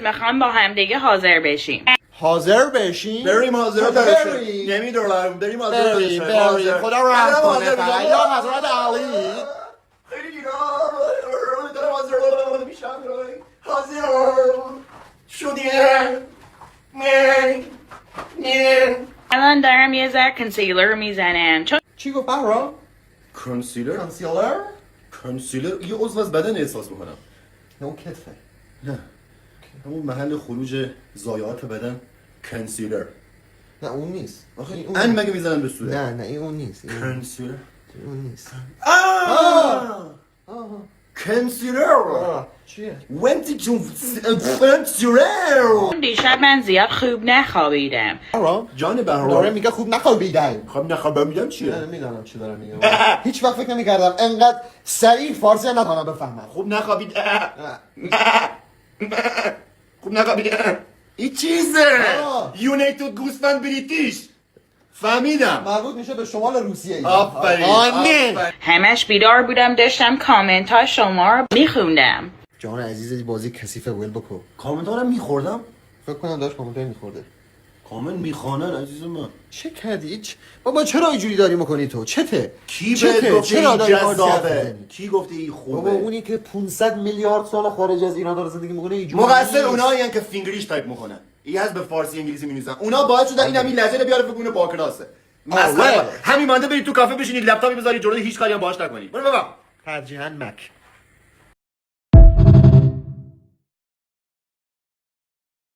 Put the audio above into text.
میخوام با هم دیگه حاضر بشیم. حاضر بشیم؟ بریم حاضر بریم. نمیدونم بریم حاضر بریم خدا رحم کنه فقط یا حضرت علی. خیلی دیگه دارم حاضر میشم حاضر شدیم الان دارم یه ذره کنسیلر میزنم چون چی گفت بهرام؟ کنسیلر کنسیلر؟ یه عضو از بدن احساس میکنم. اون کتفه. نه همون محل خروج ضایعات بدن کنسیلر. نه اون نیست. آخه این اون ان مگه میزنن به صورت؟ نه این اون نیست. کنسیلر اون نیست. کنسیلر چیه؟ ونتی تو کنسیلر. دیشب من زیاد خوب نخوابیدم. بهرام جان داره بهرام میگه خوب نخوابیدم. خب نخوابم میگم نه چیه؟ نمیدونم چی داره میگه. هیچ وقت فکر نمی‌کردم انقدر سریع فارسی نتونم بفهمم. خوب نخوابید خوب نخوابید این چیزه یونیتد گوسفند بریتیش فهمیدم. مربوط میشه به شمال روسیه ای. آفرین آمین. همش بیدار بودم داشتم کامنت های شما رو میخوندم. جان عزیز بازی کثیفه ویل بکو. کامنت ها رو میخوردم. فکر کنم داشت کامنت میخورده. کامنت میخوانن عزیز من. چه کردی؟ بابا چرا اینجوری داری میکنی تو؟ چته؟ کی بهت گفته چرا این داری فارسی حرف جذابه؟ می‌زنی؟ کی گفته این خوبه؟ بابا اونی که 500 میلیارد سال خارج از ایران داره زندگی میکنه اینجوری مقصر نیست. اونایی که فینگلیش تایپ میکنن. این از به فارسی انگلیسی می‌نویسن. اونا باعث شدن این همین لهجه رو بیاره فکر کنه با کلاسه. مثلا همین مانده برید تو کافه بشینید لپتاپی بذارید جلوی هیچ کاری هم باهاش نکنید. برو بابا. ترجیحاً مک.